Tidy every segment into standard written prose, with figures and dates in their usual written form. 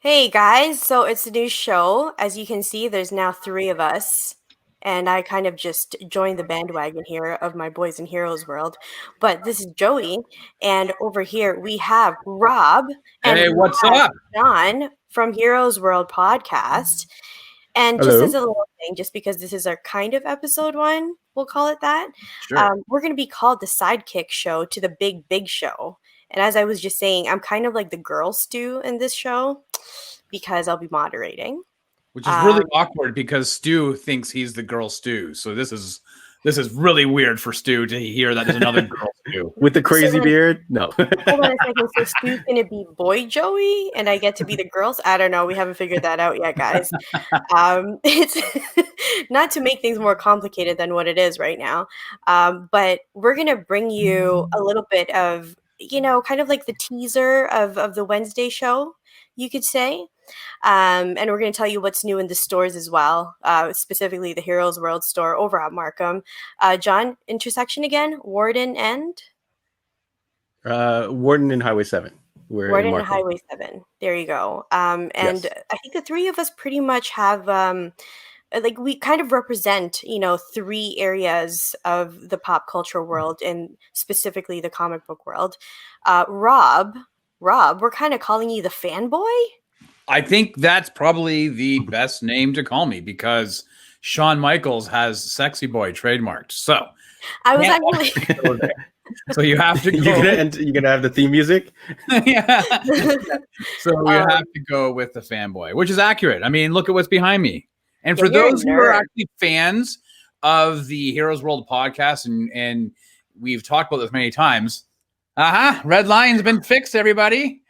Hey guys, so it's a new show. As you can see, there's now three of us, and I kind of just joined the bandwagon here of my Boys and Heroes world. But this is Joey, and over here we have Rob, and Hey, we what's have up? John from Heroes World Podcast. And just as Hello. a little thing, just because this is our kind of episode one, we'll call it that, Sure. we're going to be called the Sidekick Show to the Big Show. And as I was just saying, I'm kind of like the girl stew in this show because I'll be moderating. Which is really awkward because Stu thinks he's the girl Stu. So this is really weird for Stu to hear that there's another girl Stu. With the crazy beard? No. Hold on a second. So Stu's going to be boy Joey and I get to be the girls? I don't know. We haven't figured that out yet, guys. It's not to make things more complicated than what it is right now. But we're going to bring you a little bit of, kind of like the teaser of the Wednesday show, you could say. And we're going to tell you what's new in the stores as well, specifically the Heroes World store over at Markham. John, intersection again, Warden and? Warden and Highway 7. Warden and Highway 7. There you go. And Yes. I think the three of us pretty much have, we kind of represent, three areas of the pop culture world and specifically the comic book world. Rob, we're kind of calling you the fanboy? I think that's probably the best name to call me because Shawn Michaels has Sexy Boy trademarked. So I was actually... So you have to go. You're gonna have the theme music? Yeah. So we have to go with the fanboy, which is accurate. I mean, look at what's behind me. And for those who are actually fans of the Heroes World podcast, and we've talked about this many times, red line's been fixed, everybody.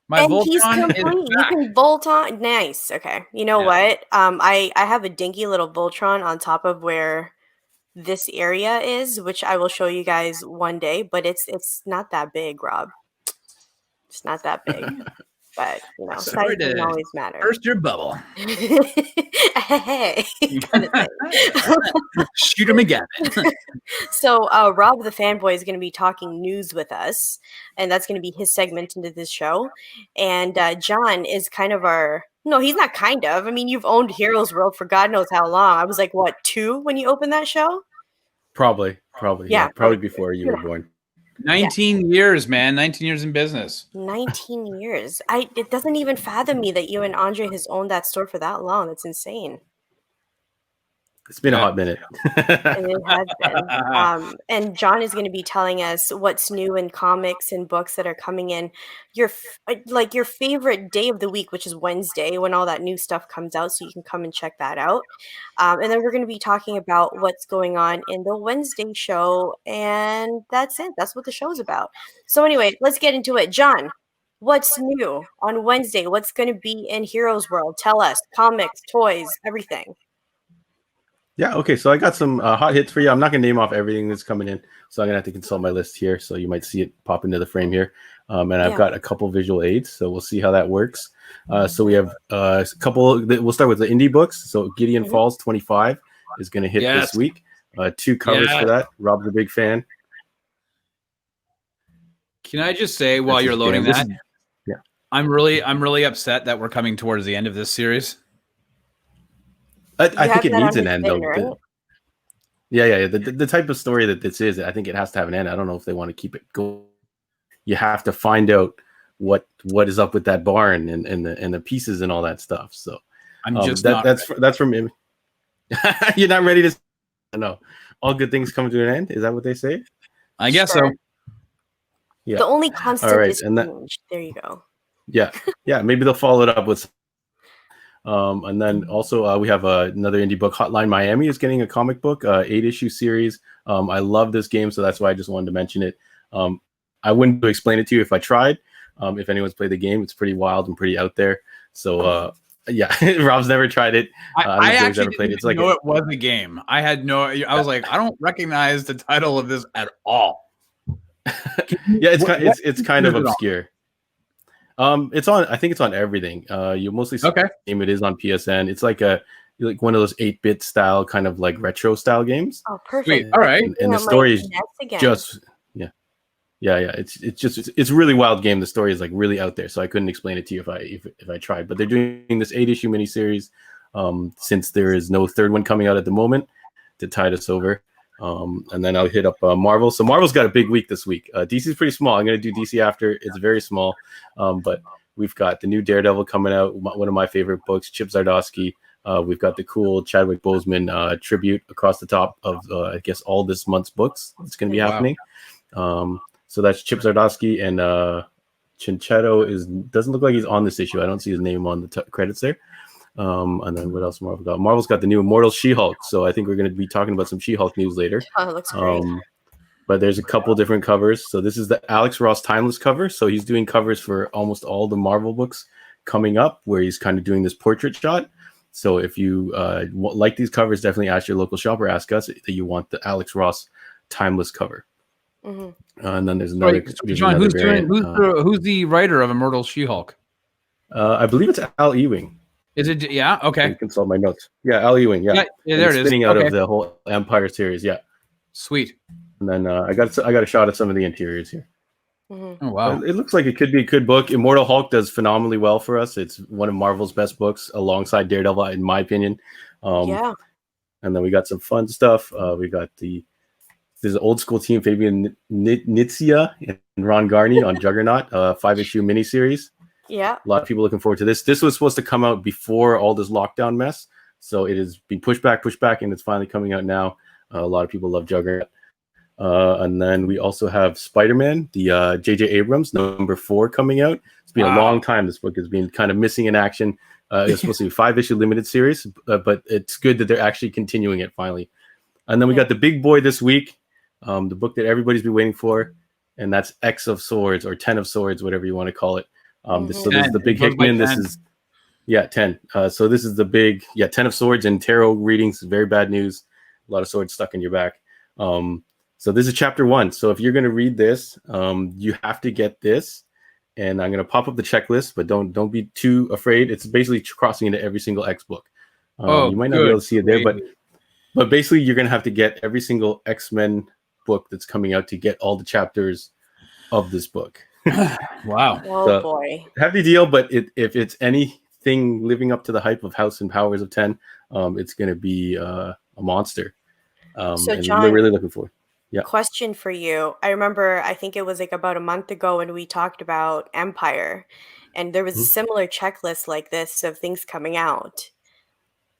My Voltron is back. You can Voltron. Nice. Okay. You know what? I have a dinky little Voltron on top of where this area is, which I will show you guys one day, but it's not that big, Rob. It's not that big. But size doesn't always matter. Burst your bubble. Hey, kind of thing. Shoot him again. So Rob the fanboy is going to be talking news with us, and that's going to be his segment into this show. And John is kind of no, he's not kind of. I mean, you've owned Heroes World for God knows how long. I was like, what, 2 when you opened that show? Probably. Yeah, probably before you were born. 19 years, man. 19 years in business. 19 years. It doesn't even fathom me that you and Andre has owned that store for that long. That's insane. It's been a hot minute. And it has been. And John is going to be telling us what's new in comics and books that are coming in. Your favorite day of the week, which is Wednesday, when all that new stuff comes out, so you can come and check that out. And then we're going to be talking about what's going on in the Wednesday show, and that's it. That's what the show's about. So anyway, let's get into it. John, what's new on Wednesday? What's going to be in Heroes World? Tell us. Comics, toys, everything. Yeah, okay, so I got some hot hits for you. I'm not going to name off everything that's coming in, so I'm going to have to consult my list here, so you might see it pop into the frame here. And I've got a couple visual aids, so we'll see how that works. So we have a couple, we'll start with the indie books. So Gideon Falls 25 is going to hit this week. 2 covers for that. Rob's a big fan. Can I just say while you're loading that, I'm really upset that we're coming towards the end of this series. I think it needs an end, though. Right? Yeah. The type of story that this is, I think it has to have an end. I don't know if they want to keep it going. You have to find out what is up with that barn and the pieces and all that stuff. So I'm just that's from him. You're not ready to. No, all good things come to an end. Is that what they say? I guess so. Yeah. The only constant is change. There you go. Yeah. Maybe they'll follow it up with. And then also we have another indie book. Hotline Miami is getting a comic book, 8-issue series. I love this game, so that's why I just wanted to mention it. I wouldn't explain it to you if I tried. If anyone's played the game, it's pretty wild and pretty out there. So Rob's never tried it. I actually didn't know it was a game. I was like, I don't recognize the title of this at all. It's kind of obscure. It's on. I think it's on everything. You mostly see the game. It is on PSN. It's like one of those 8-bit style kind of like retro style games. Oh, perfect. Sweet. All right. And the story is just Yeah. It's a really wild game. The story is like really out there, so I couldn't explain it to you if I tried. But they're doing this 8-issue miniseries, since there is no third one coming out at the moment to tide us over. And then I'll hit up Marvel. So Marvel's got a big week this week. DC's pretty small. I'm going to do DC after. It's very small, but we've got the new Daredevil coming out, one of my favorite books, Chip Zdarsky. We've got the cool Chadwick Boseman tribute across the top of, I guess, all this month's books. It's going to be happening. So that's Chip Zdarsky, and Chinchetto doesn't look like he's on this issue. I don't see his name on the credits there. And then what else Marvel got? Marvel's got the new Immortal She-Hulk. So I think we're going to be talking about some She-Hulk news later. Oh, it looks great. But there's a couple different covers. So this is the Alex Ross Timeless cover. So he's doing covers for almost all the Marvel books coming up, where he's kind of doing this portrait shot. So if you like these covers, definitely ask your local shop or ask us that you want the Alex Ross Timeless cover. And then there's another. John, who's the writer of Immortal She-Hulk? I believe it's Al Ewing. Is it? Yeah. Okay. I can consult my notes. Yeah, Al Ewing. Yeah, there it is. Spinning out of the whole Empire series. Yeah. Sweet. And then I got a shot at some of the interiors here. Oh wow! It looks like it could be a good book. Immortal Hulk does phenomenally well for us. It's one of Marvel's best books, alongside Daredevil, in my opinion. And then we got some fun stuff. We got there's an old school team, Fabian Nizia and Ron Garney on Juggernaut, 5-issue miniseries. Yeah. A lot of people looking forward to this. This was supposed to come out before all this lockdown mess, so it has been pushed back, and it's finally coming out now. A lot of people love Juggernaut. And then we also have Spider-Man, the J.J. Abrams #4 coming out. It's been a long time. This book has been kind of missing in action. It's supposed to be a 5-issue limited series, but it's good that they're actually continuing it finally. And then we got the big boy this week, the book that everybody's been waiting for, and that's X of Swords, or 10 of Swords, whatever you want to call it. So this is the big Hickman. This is 10. So this is the big 10 of Swords and tarot readings. Very bad news. A lot of swords stuck in your back. So this is chapter 1. So if you're going to read this, you have to get this. And I'm going to pop up the checklist, but don't be too afraid. It's basically crossing into every single X book. You might not be able to see it there, but basically you're going to have to get every single X-Men book that's coming out to get all the chapters of this book. Wow. Oh boy. Hefty deal, but if it's anything living up to the hype of House and Powers of 10, it's going to be a monster. So and John, we're really looking forward. Yeah. Question for you. I remember, I think it was like about a month ago when we talked about Empire, and there was a similar checklist like this of things coming out,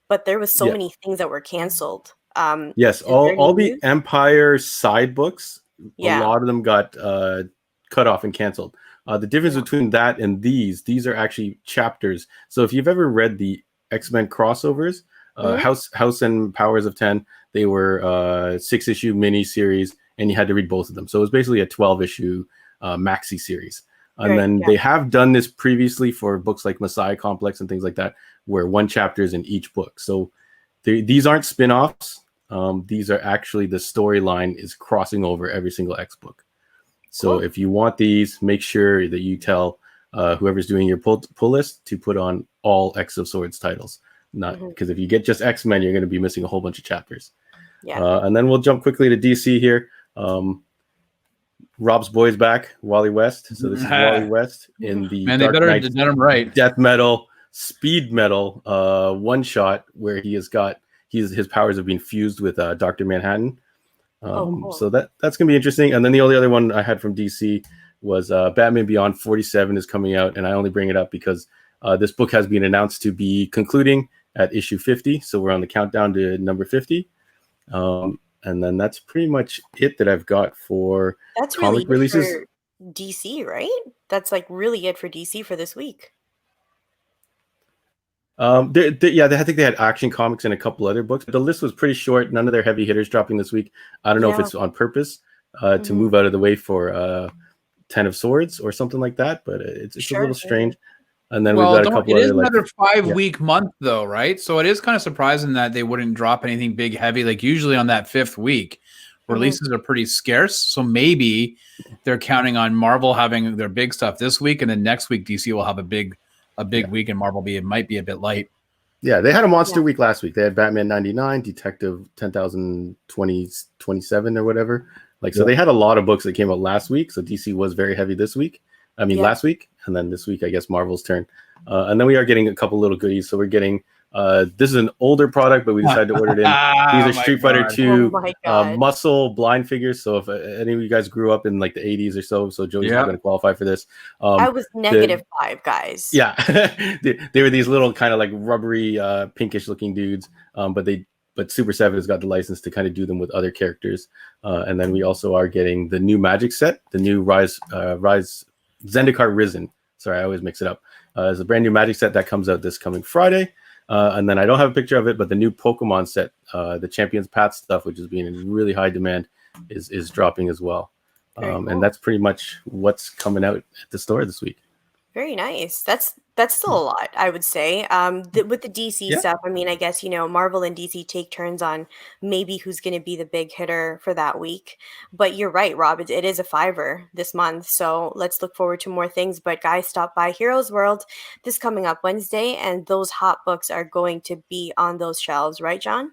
but there was so many things that were canceled. Yes, all the Empire side books, a lot of them got cut off and canceled. The difference between that and these are actually chapters. So if you've ever read the X-Men crossovers, House and Powers of 10, they were 6-issue mini series, and you had to read both of them. So it was basically a 12-issue maxi series. And they have done this previously for books like Messiah Complex and things like that, where one chapter is in each book. So these aren't spin-offs. These are actually, the storyline is crossing over every single X book. So if you want these, make sure that you tell whoever's doing your pull list to put on all X of Swords titles. Not because if you get just X-Men, you're going to be missing a whole bunch of chapters. And then we'll jump quickly to DC here. Rob's boy's back, Wally West. So this is Wally West in the Dark Knight get him right. Death Metal, Speed Metal one shot, where his powers have been fused with Dr. Manhattan. Cool. So that's gonna be interesting. And then the only other one I had from DC was Batman Beyond 47 is coming out, and I only bring it up because this book has been announced to be concluding at issue 50. So we're on the countdown to number 50. And then that's pretty much it that I've got for comic releases. For DC, right? That's like really it for DC for this week. I think they had Action Comics and a couple other books. The list was pretty short. None of their heavy hitters dropping this week. I don't know if it's on purpose to move out of the way for 10 of Swords or something like that, but it's a little strange. And then we've got a couple. It is another 5-week month, though, right? So it is kind of surprising that they wouldn't drop anything big, heavy. Like usually on that 5th week, releases are pretty scarce. So maybe they're counting on Marvel having their big stuff this week, and then next week DC will have a big week, and Marvel might be a bit light. Yeah, they had a monster week last week. They had Batman 99, Detective 10,027 or whatever. So they had a lot of books that came out last week. So DC was very heavy this week. Last week, and then this week, I guess Marvel's turn. And then we are getting a couple little goodies. So we're getting this is an older product, but we decided to order it in. These are Street Fighter 2 muscle blind figures. So if any of you guys grew up in like the 80s or so Joey's going to qualify for this. I was -5, guys. Yeah, they were these little kind of like rubbery, pinkish looking dudes. But Super 7 has got the license to kind of do them with other characters. And then we also are getting the new Magic set, the new Rise Zendikar Risen. Sorry, I always mix it up. It's a brand new Magic set that comes out this coming Friday. And then I don't have a picture of it, but the new Pokemon set, the Champions Path stuff, which is being in really high demand, is dropping as well. Cool. And that's pretty much what's coming out at the store this week. Very nice. That's still a lot, I would say. With the DC stuff, I mean, I guess, Marvel and DC take turns on maybe who's going to be the big hitter for that week. But you're right, Rob. It is a $5 this month. So let's look forward to more things. But guys, stop by Heroes World this coming up Wednesday. And those hot books are going to be on those shelves. Right, John?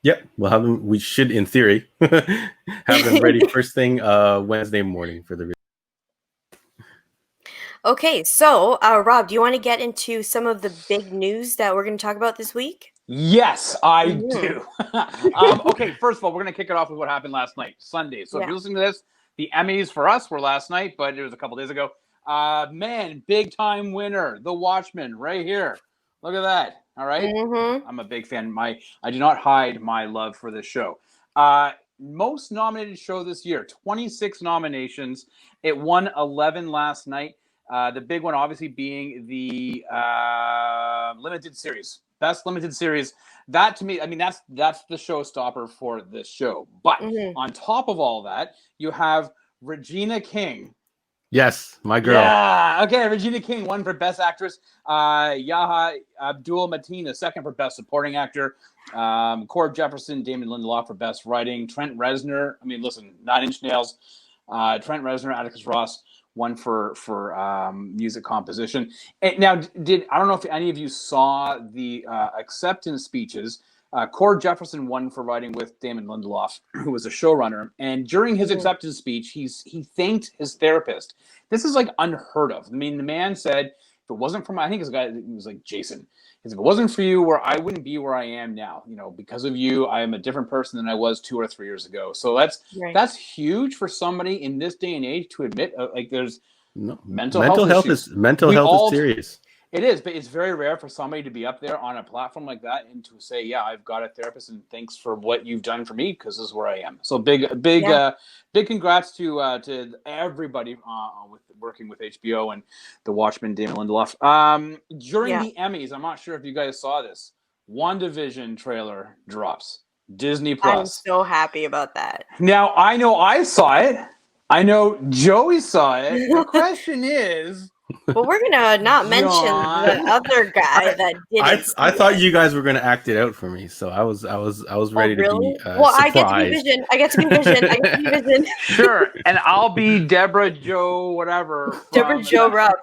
Yep. We'll have them. We should, in theory, have them ready first thing Wednesday morning for the Okay, so Rob, do you want to get into some of the big news that we're going to talk about this week? Yes, I do. Okay, first of all, we're going to kick it off with what happened last night, Sunday. So if you're listening to this, the Emmys for us were last night, but it was a couple days ago. Man, big time winner, The Watchmen, right here. Look at that. All right. Mm-hmm. I'm a big fan. I do not hide my love for this show. Most nominated show this year, 26 nominations. It won 11 last night. The big one, obviously, being the limited series, best limited series. That to me, I mean, that's the showstopper for this show. But on top of all that, you have Regina King. Yes, my girl. Yeah, okay. Regina King won for Best Actress. Yaha Abdul-Mateen, second for Best Supporting Actor. Cord Jefferson, Damon Lindelof for Best Writing. Trent Reznor. I mean, listen, 9 Inch Nails. Trent Reznor, Atticus Ross. One for music composition. And now, I don't know if any of you saw the acceptance speeches. Cord Jefferson won for writing with Damon Lindelof, who was a showrunner. And during his acceptance speech, he thanked his therapist. This is like unheard of. I mean, the man said, if it wasn't for I think his guy, it was like Jason. If it wasn't for you, I wouldn't be where I am now. Because of you, I am a different person than I was 2 or 3 years ago. So that's huge for somebody in this day and age to admit. Like there's mental health issues. Mental health is serious. It is, but it's very rare for somebody to be up there on a platform like that and to say, "Yeah, I've got a therapist, and thanks for what you've done for me, because this is where I am." So big congrats to everybody with working with HBO and The Watchmen, Damon Lindelof. During the Emmys, I'm not sure if you guys saw this. WandaVision trailer drops. Disney Plus. I'm so happy about that. Now I know I saw it. I know Joey saw it. The question is. Well, we're gonna not mention the other guy that did. I thought you guys were gonna act it out for me, so I was ready to be. Well, surprised. I get to be Vision. Sure, and I'll be Deborah Jo, whatever. Deborah Jo Rupp.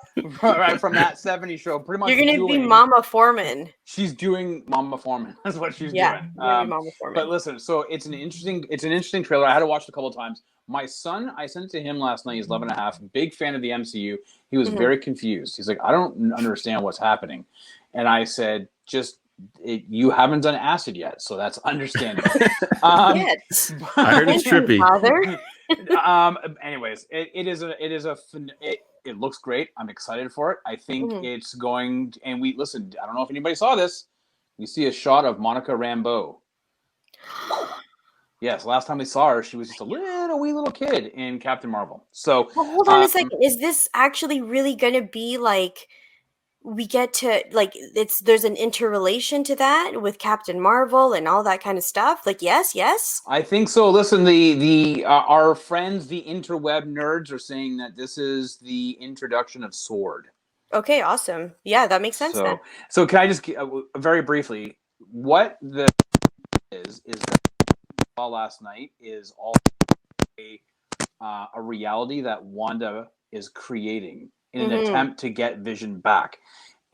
Right from that '70s show. Pretty much. You're gonna be Mama Foreman. She's doing Mama Foreman. That's what she's doing. Yeah, Mama Foreman. But listen, so it's an interesting trailer. I had to watch it a couple of times. My son, I sent it to him last night. He's 11 and a half. Big fan of the MCU. He was very confused. He's like, I don't understand what's happening. And I said, you haven't done acid yet, so that's understandable. I heard it's trippy. Anyways, it looks great. I'm excited for it. I think it's going. And I don't know if anybody saw this. We see a shot of Monica Rambeau. Yes, last time we saw her, she was just a wee little kid in Captain Marvel. So hold on a second. Is this actually really going to be like we get to there's an interrelation to that with Captain Marvel and all that kind of stuff? Like yes. I think so. Listen, the our friends, the interweb nerds, are saying that this is the introduction of Sword. Okay, awesome. Yeah, that makes sense then. So can I just very briefly what the is that last night is all a reality that Wanda is creating in an attempt to get Vision back.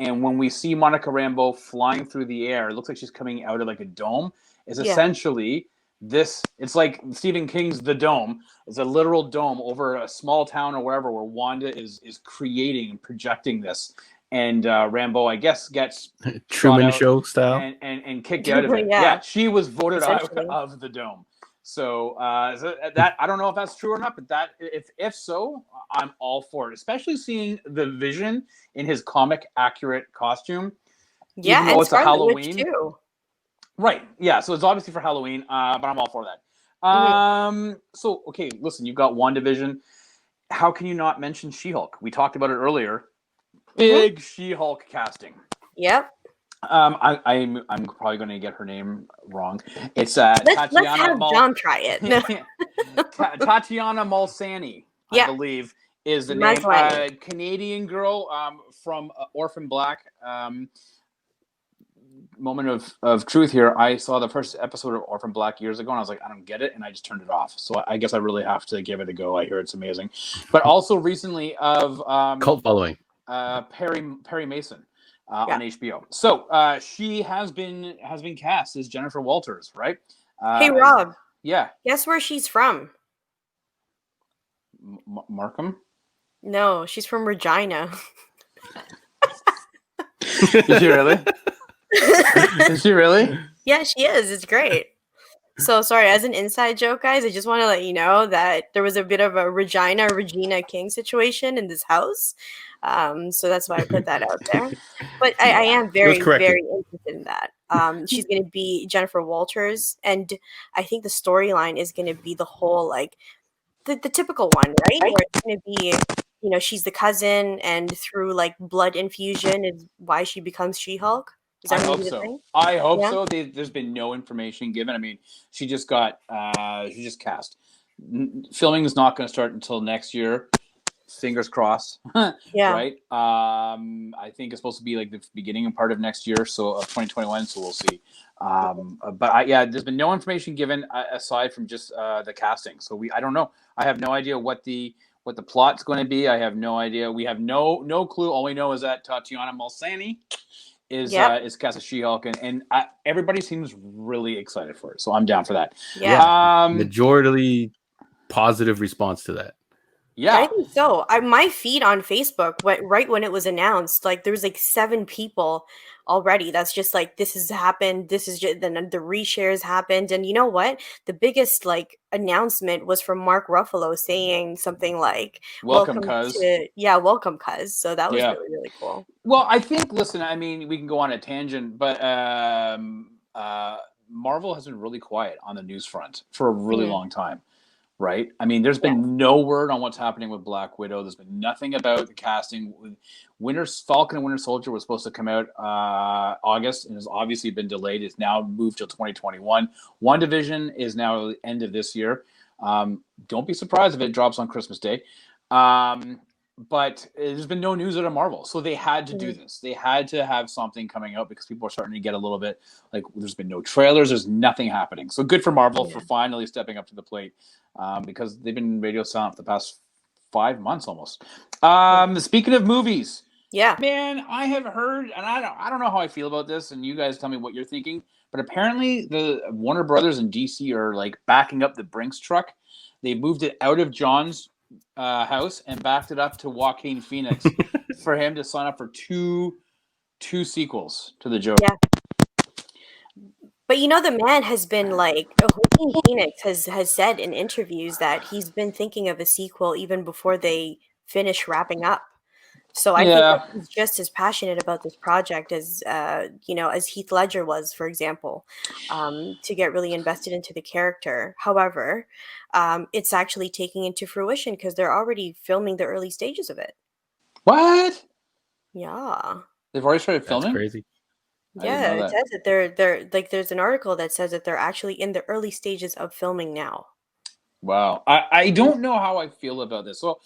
And when we see Monica Rambeau flying through the air, it looks like she's coming out of like a dome, is essentially it's like Stephen King's The Dome. It's a literal dome over a small town or wherever where Wanda is creating and projecting this. And Rambeau, I guess, gets Truman Show style and kicked out of it. Yeah, she was voted out of the dome. So that I don't know if that's true or not, but that if so, I'm all for it. Especially seeing the Vision in his comic accurate costume. Yeah, even though and it's a Halloween. Witch too. Right. Yeah. So it's obviously for Halloween, but I'm all for that. So okay, listen, you've got WandaVision. How can you not mention She-Hulk? We talked about it earlier. Big She-Hulk casting. Yep. I'm probably going to get her name wrong. It's Tatiana. Let's have John try it. Tatiana Malsani, I believe, is the name. Canadian girl from Orphan Black. Moment of truth here. I saw the first episode of Orphan Black years ago, and I was like, I don't get it, and I just turned it off. So I guess I really have to give it a go. I hear it's amazing. But also recently of cult following. Perry Mason on HBO. So she has been cast as Jennifer Walters, right? Hey Rob. Yeah. Guess where she's from? Markham? No, she's from Regina. Is she really? Is she really? Yeah, she is. It's great. So sorry, as an inside joke, guys, I just want to let you know that there was a bit of a Regina King situation in this house. So that's why I put that out there. But I am very interested in that. She's going to be Jennifer Walters, and I think the storyline is going to be the whole like the typical one, right? Where it's going to be, she's the cousin, and through like blood infusion is why she becomes She-Hulk. I hope so. I hope so. There's been no information given. I mean, she just cast. Filming is not going to start until next year. Fingers crossed. Yeah. Right. I think it's supposed to be like the beginning and part of next year, so of 2021. So we'll see. But there's been no information given aside from just the casting. So I don't know. I have no idea what the plot's going to be. I have no idea. We have no clue. All we know is that Tatiana Malsani is cast as She-Hulk, and everybody seems really excited for it. So I'm down for that. Yeah. Majority positive response to that. Yeah, I think so. My feed on Facebook went right when it was announced. Like there was like 7 people already. That's just like, this has happened. This is just then the reshares happened. And you know what? The biggest like announcement was from Mark Ruffalo saying something like, "Welcome, cuz." Welcome, cuz. So that was really, really cool. Well, I think. Listen, I mean, we can go on a tangent, but Marvel has been really quiet on the news front for a really long time. Right? I mean, there's been no word on what's happening with Black Widow. There's been nothing about the casting. Falcon and Winter Soldier was supposed to come out August and has obviously been delayed. It's now moved till 2021. WandaVision is now the end of this year. Don't be surprised if it drops on Christmas Day. But there's been no news out of Marvel. So they had to do this. They had to have something coming out because people are starting to get a little bit like there's been no trailers. There's nothing happening. So good for Marvel for finally stepping up to the plate. Because they've been radio silent for the past 5 months almost. Speaking of movies, man, I have heard, and I don't know how I feel about this, and you guys tell me what you're thinking. But apparently, the Warner Brothers and DC are like backing up the Brinks truck. They moved it out of John's house and backed it up to Joaquin Phoenix for him to sign up for two sequels to the Joker. Yeah. But the man has been like, Joaquin Phoenix has said in interviews that he's been thinking of a sequel even before they finish wrapping up. So I think that he's just as passionate about this project as as Heath Ledger was, for example, to get really invested into the character. However, it's actually taking into fruition because they're already filming the early stages of it. What? Yeah. They've already started filming? That's crazy. Yeah, it says that they're like there's an article that says that they're actually in the early stages of filming now. Wow. I don't know how I feel about this. So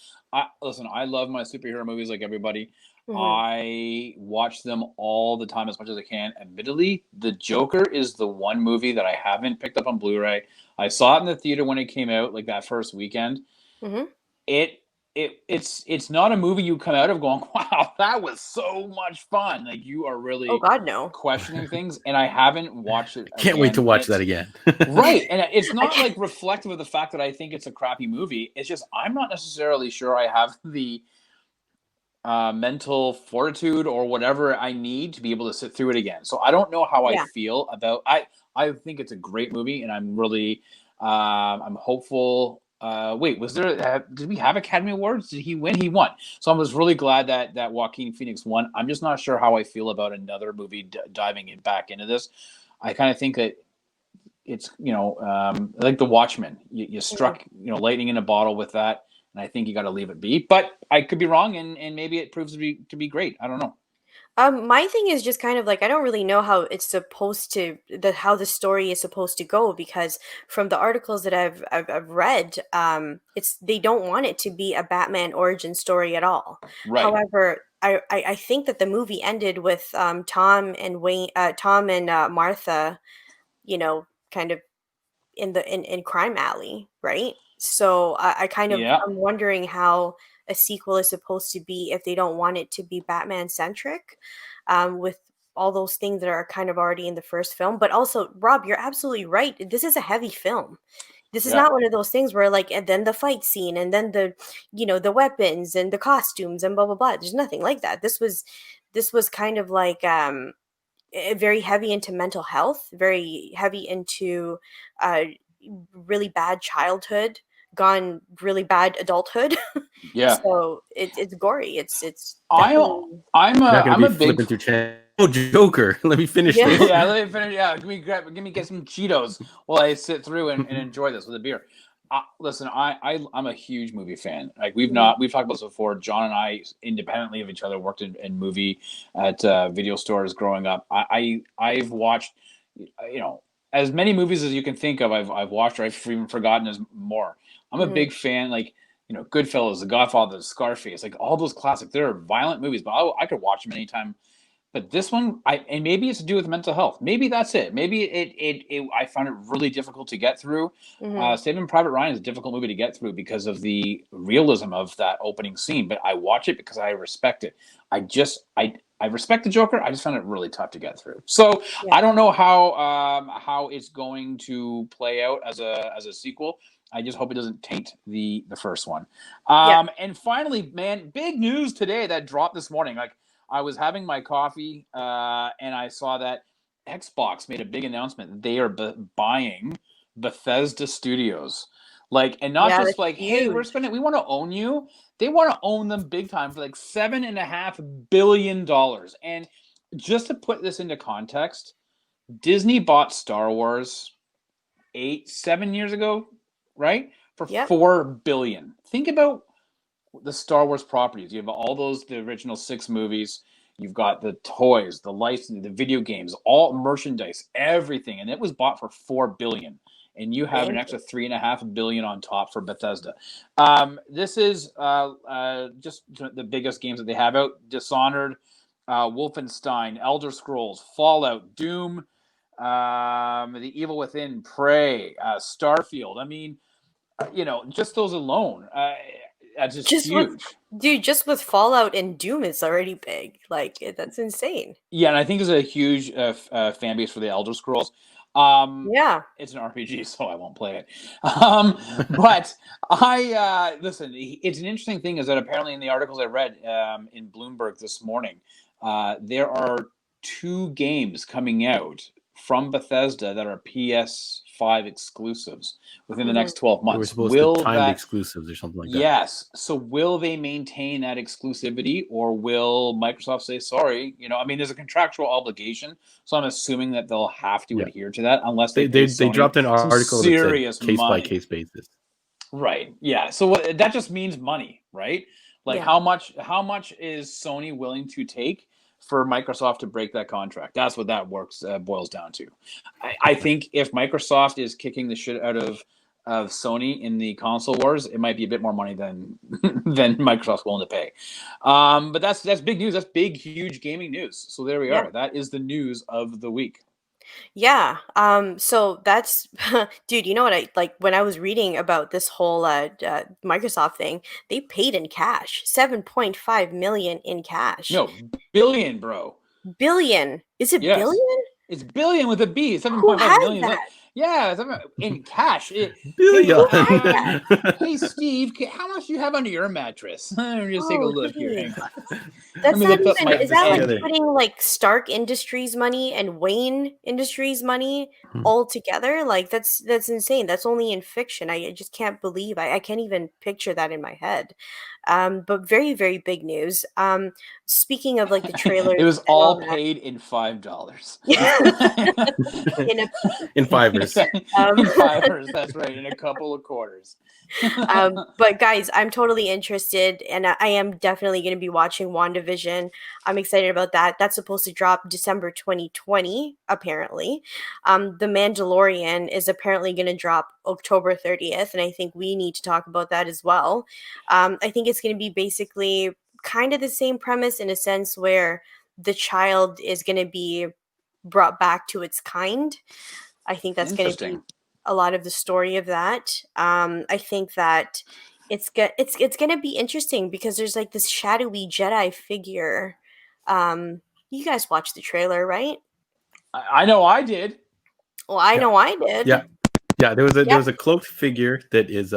listen, I love my superhero movies like everybody. I watch them all the time as much as I can. Admittedly, The Joker is the one movie that I haven't picked up on Blu-ray. I saw it in the theater when it came out, like that first weekend. It it's not a movie you come out of going, wow, that was so much fun. Like you are Oh really God, no. questioning things, and I haven't watched it. Can't wait to watch that again. Right, and it's not like reflective of the fact that I think it's a crappy movie. It's just I'm not necessarily sure I have the mental fortitude or whatever I need to be able to sit through it again. So I don't know how I feel about. I think it's a great movie, and I'm really I'm hopeful. Wait, was there? Did we have Academy Awards? Did he win? He won. So I was really glad that Joaquin Phoenix won. I'm just not sure how I feel about another movie diving back into this. I kind of think that it's like The Watchmen. You struck lightning in a bottle with that. And I think you got to leave it be, but I could be wrong, and maybe it proves to be great. I don't know. My thing is just kind of like I don't really know how it's supposed to how the story is supposed to go, because from the articles that I've read, it's they don't want it to be a Batman origin story at all. Right. However, I think that the movie ended with Tom and Martha, kind of in Crime Alley, right? So I kind of I'm wondering how a sequel is supposed to be if they don't want it to be Batman centric, with all those things that are kind of already in the first film. But also, Rob, you're absolutely right. This is a heavy film. This is not one of those things where like, and then the fight scene, and then the weapons and the costumes and blah blah blah. There's nothing like that. This was kind of like very heavy into mental health, very heavy into really bad childhood gone really bad adulthood. So it's gory. It's I'm a big flipping through channel. Oh, Joker. Let me finish this. Let me finish. Get some Cheetos while I sit through and enjoy this with a beer. Listen, I'm a huge movie fan. Like we've talked about this before. John and I, independently of each other, worked in movie at video stores growing up. I've watched, as many movies as you can think of. I've watched, or I've even forgotten as more. I'm a big fan, like Goodfellas, The Godfather, Scarface, like all those classics. They're violent movies, but I could watch them anytime. But this one, and maybe it's to do with mental health. Maybe that's it. Maybe I found it really difficult to get through. Saving Private Ryan is a difficult movie to get through because of the realism of that opening scene. But I watch it because I respect it. I respect the Joker. I just found it really tough to get through. So I don't know how it's going to play out as a sequel. I just hope it doesn't taint the first one. And finally, man, big news today that dropped this morning. Like, I was having my coffee and I saw that Xbox made a big announcement. They are buying Bethesda Studios. Like, and not just like, hey, we want to own you. They want to own them big time for like $7.5 billion. And just to put this into context, Disney bought Star Wars 7 years ago, right? For $4 billion. Think about the Star Wars properties. You have all the original 6 movies. You've got the toys, the license, the video games, all merchandise, everything, and it was bought for $4 billion. And you have an extra $3.5 billion on top for Bethesda. This is just the biggest games that they have out: Dishonored, Wolfenstein, Elder Scrolls, Fallout, Doom, The Evil Within, Prey, Starfield. I mean, just those alone. That's just huge. Just with Fallout and Doom, it's already big. Like, that's insane. Yeah, and I think there's a huge fan base for the Elder Scrolls. It's an RPG, so I won't play it. But listen. It's an interesting thing is that apparently in the articles I read in Bloomberg this morning, there are 2 games coming out from Bethesda that are PS5 exclusives within the next 12 months. They were supposed to timed exclusives or something like that. Yes. So will they maintain that exclusivity, or will Microsoft say, sorry? I mean, there's a contractual obligation, so I'm assuming that they'll have to adhere to that unless they dropped an article serious that said case-by-case basis. Right. Yeah. So that just means money, right? Like how much is Sony willing to take for Microsoft to break that contract? That's what that boils down to. I think if Microsoft is kicking the shit out of Sony in the console wars, it might be a bit more money than Microsoft's willing to pay. But that's big news. That's big, huge gaming news. So there we are. That is the news of the week. Yeah. So that's dude, you know what I like when I was reading dude, you know what I like when I was reading about this whole Microsoft thing, they paid in cash. 7.5 million in cash. No, billion, bro. Billion. Is it Yes. billion? It's billion with a B. Who 7.5 has million. that? Yeah, in cash. Billion. Hey, Steve, how much do you have under your mattress? Let me just take a Oh, look here. geez. Hang on. That's Let me not lift up even. my Is that like together. putting like Stark Industries money and Wayne Industries money all together? Like that's insane. That's only in fiction. I just can't believe I can't even picture that in my head. But very, very big news. Speaking of like the trailers It was and all all that. paid in $5. In a In fivers. In fivers, that's right, in a couple of quarters. But guys, I'm totally interested, and I am definitely going to be watching WandaVision. I'm excited about that. That's supposed to drop December 2020, apparently. The Mandalorian is apparently going to drop October 30th, and I think we need to talk about that as well. I think it's going to be basically kind of the same premise in a sense where the child is going to be brought back to its kind. I think that's going to be a lot of the story of that. I think that it's going to be interesting because there's like this shadowy Jedi figure. You guys watched the trailer, right? I know I did. Well, I know I did. Yeah. There was a cloaked figure that is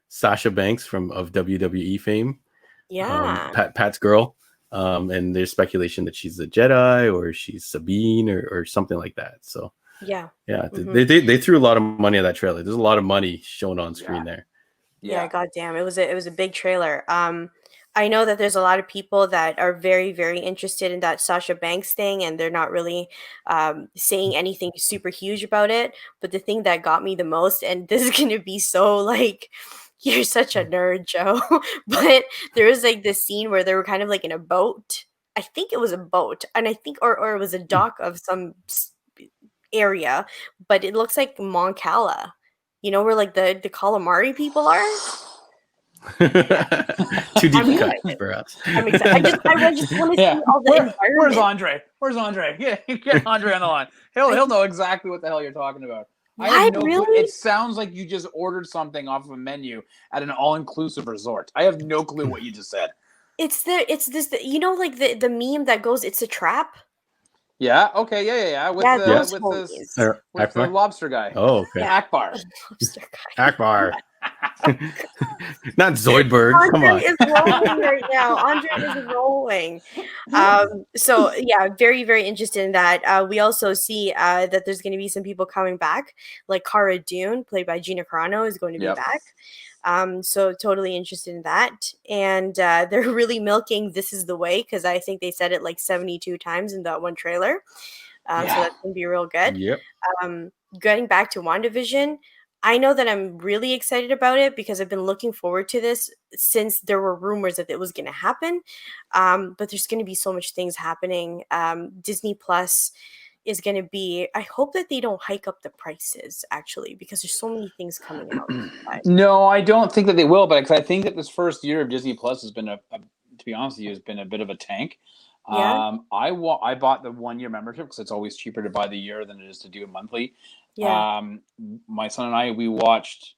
Sasha Banks of WWE fame. Yeah. Pat's girl. And there's speculation that she's a Jedi or she's Sabine or something like that. So yeah. They threw a lot of money at that trailer. There's a lot of money shown on screen there. Yeah, goddamn, it was a big trailer. I know that there's a lot of people that are very, very interested in that Sasha Banks thing, and they're not really saying anything super huge about it. But the thing that got me the most, and this is gonna be so like, you're such a nerd, Joe. But there was like this scene where they were kind of like in a boat. I think it was a boat, and I think or it was a dock of some area, but it looks like Mon Cala. You know where like the calamari people are? Too deep cut for us. I'm excited. I just want to see all the environment. Where's Andre? Where's Andre? Get Andre on the line. He'll know exactly what the hell you're talking about. I have no clue. It sounds like you just ordered something off of a menu at an all-inclusive resort. I have no clue what you just said. It's this you know like the meme that goes it's a trap? Yeah. Okay. Yeah. With the lobster guy. Oh, okay. Yeah. Akbar. Lobster guy. Akbar. Not Zoidberg. Come on. Andre is rolling right now. Andre is rolling. So yeah, very, very interested in that. We also see that there's going to be some people coming back, like Cara Dune, played by Gina Carano, is going to be back. So totally interested in that. And they're really milking This Is the Way because I think they said it like 72 times in that one trailer. So that's going to be real good. Yep. Getting back to WandaVision, I know that I'm really excited about it because I've been looking forward to this since there were rumors that it was going to happen. But there's going to be so much things happening. Disney Plus is going to be, I hope that they don't hike up the prices actually, because there's so many things coming out. No, I don't think that they will, but I think that this first year of Disney Plus has been to be honest with you, has been a bit of a tank. Yeah. I bought the 1-year membership because it's always cheaper to buy the year than it is to do it monthly. Yeah. My son and I, we watched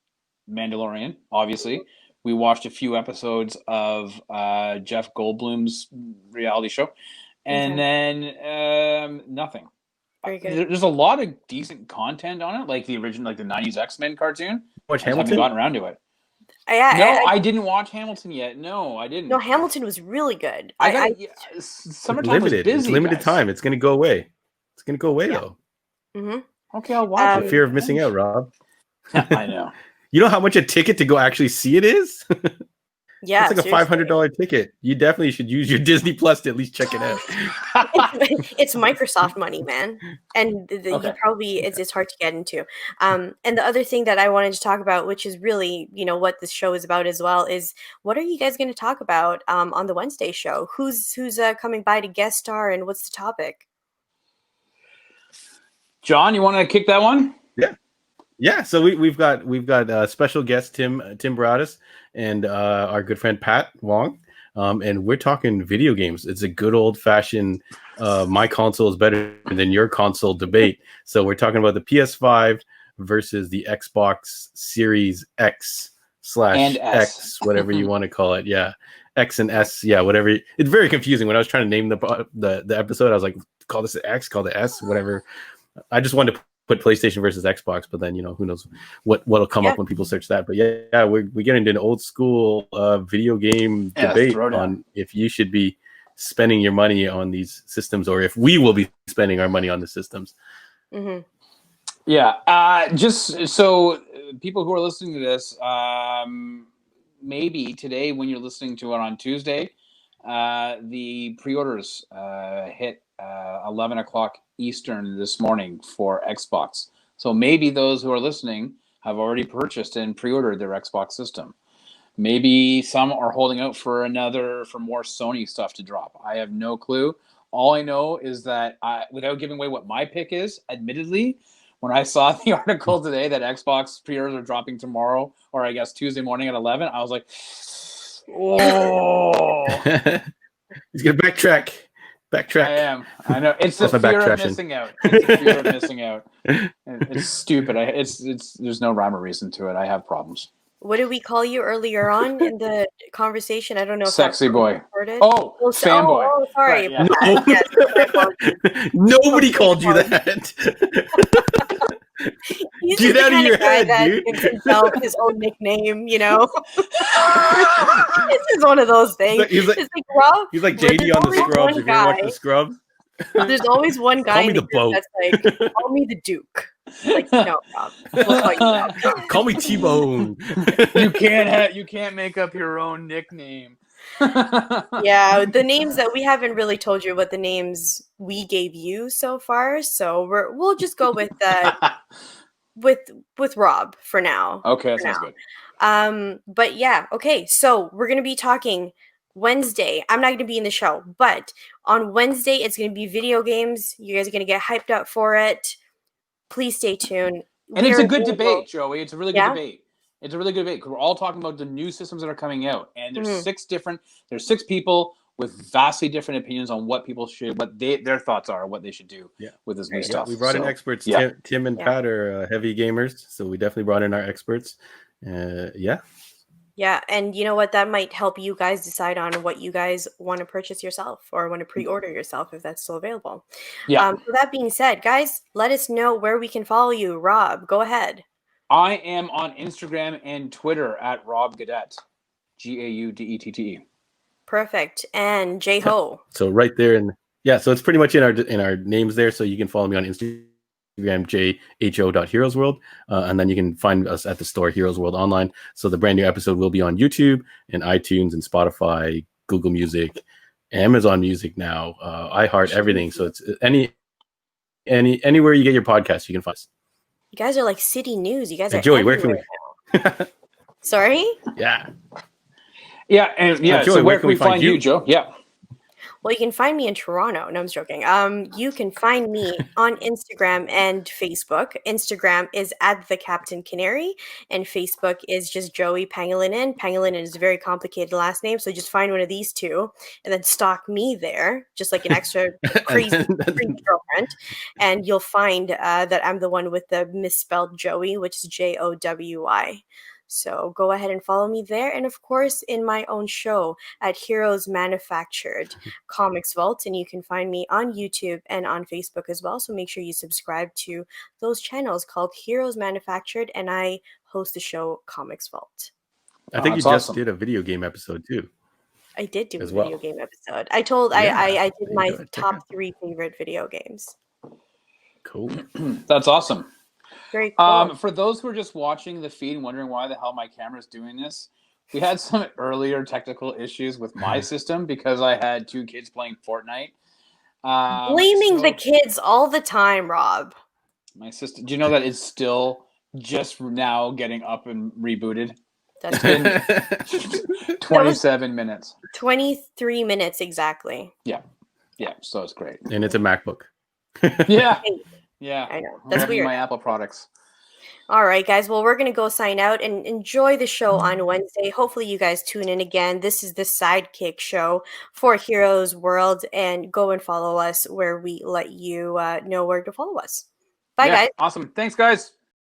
Mandalorian, obviously. We watched a few episodes of Jeff Goldblum's reality show. And then nothing. Very good. There's a lot of decent content on it, like the original, like the 90s X-Men cartoon. Watch I haven't gotten around to it. I didn't watch Hamilton yet. No, I didn't. No, Hamilton was really good. Summertime was busy. It's limited time. It's going to go away. It's going to go away, though. Mm-hmm. Okay, I'll watch it. The fear of missing out, Rob. I know. You know how much a ticket to go actually see it is? Yeah, it's like a $500 ticket. You definitely should use your Disney Plus to at least check it out. It's Microsoft money, man, and you probably it's hard to get into. And the other thing that I wanted to talk about, which is really what this show is about as well, is what are you guys going to talk about on the Wednesday show? Who's coming by to guest star, and what's the topic? John, you want to kick that one? Yeah. So we've got special guest Tim Baradas and our good friend Pat Wong. and we're talking video games. It's a good old fashioned my console is better than your console debate. So we're talking about the PS5 versus the Xbox Series X / X, whatever you want to call it. Yeah, X and S. Yeah, whatever. It's very confusing. When I was trying to name the episode, I was like, call this the X, call the S, whatever. I just wanted to put PlayStation versus Xbox, but then who knows what'll come up when people search that. But yeah, we get into an old school video game debate on if you should be spending your money on these systems or if we will be spending our money on the systems. Mm-hmm. Yeah, just so people who are listening to this, maybe today when you're listening to it on Tuesday, the pre-orders hit 11 o'clock Eastern this morning for Xbox. So maybe those who are listening have already purchased and pre-ordered their Xbox system. Maybe some are holding out for more Sony stuff to drop. I have no clue. All I know is that without giving away what my pick is, admittedly, when I saw the article today that Xbox pre-orders are dropping tomorrow, or I guess Tuesday morning at 11, I was like, oh. He's going to backtrack. I am. I know. It's the fear of missing out. It's the fear of missing out. It's stupid. There's no rhyme or reason to it. I have problems. What did we call you earlier on in the conversation? I don't know. Sexy boy. Oh, fanboy. Oh, sorry. Right, yeah. Yes, nobody called you that. He's Get out of your head, that dude. Gives himself his own nickname, This is one of those things. He's like Rob. He's like JD on the Scrubs. If you watch the Scrubs. There's always one guy in the group that's like, call me the Duke. Like, no, Rob. We'll call you that. Call me T-Bone. You can't make up your own nickname. Yeah, the names that we haven't really told you what the names we gave you so far, so we'll just go with that with Rob for now. Okay, that sounds good. But yeah, okay, so we're gonna be talking Wednesday. I'm not gonna be in the show, but on Wednesday it's gonna be video games. You guys are gonna get hyped up for it. Please stay tuned. And it's a good debate, Joey. It's a really good debate. It's a really good debate because we're all talking about the new systems that are coming out, and there's there's 6 people with vastly different opinions on what people should, their thoughts are, what they should do with this new stuff. We brought in experts. Tim and Pat are heavy gamers, so we definitely brought in our experts. Yeah, and you know what? That might help you guys decide on what you guys want to purchase yourself or want to pre-order yourself if that's still available. Yeah. So that being said, guys, let us know where we can follow you. Rob, go ahead. I am on Instagram and Twitter at Rob Gaudette, Gaudette. Perfect. And J-Ho. So right there, so it's pretty much in our names there. So you can follow me on Instagram, jho.heroesworld, and then you can find us at the store Heroes World Online. So the brand new episode will be on YouTube and iTunes and Spotify, Google Music, Amazon Music now, iHeart, everything. So it's anywhere you get your podcast, you can find us. You guys are like city news. You guys are Joey, where can we? Sorry? Yeah. Yeah, and Joey, so where can we find you, Joe? Yeah. Well, you can find me in Toronto. No, I'm just joking. You can find me on Instagram and Facebook. Instagram is at the Captain Canary, and Facebook is just Joey Pangilinan. Pangilinan is a very complicated last name, so just find one of these two and then stalk me there, just like an extra crazy girlfriend, and you'll find that I'm the one with the misspelled Joey, which is Jowy. So go ahead and follow me there. And of course, in my own show at Heroes Manufactured Comics Vault. And you can find me on YouTube and on Facebook as well. So make sure you subscribe to those channels called Heroes Manufactured. And I host the show Comics Vault. I think you just did a video game episode too. I did do a video game episode. I did my top 3 favorite video games. Cool. That's awesome. Very cool. For those who are just watching the feed and wondering why the hell my camera's doing this, we had some earlier technical issues with my system because I had 2 kids playing Fortnite. Blaming the kids all the time, Rob. My system. Do you know that it's still just now getting up and rebooted? That's been 27 minutes. 23 minutes exactly. Yeah. So it's great. And it's a MacBook. Yeah. Yeah, I know. That's weird. My Apple products. All right, guys. Well, we're going to go sign out and enjoy the show on Wednesday. Hopefully, you guys tune in again. This is the Sidekick Show for Heroes World, and go and follow us where we let you know where to follow us. Bye, guys. Awesome. Thanks, guys.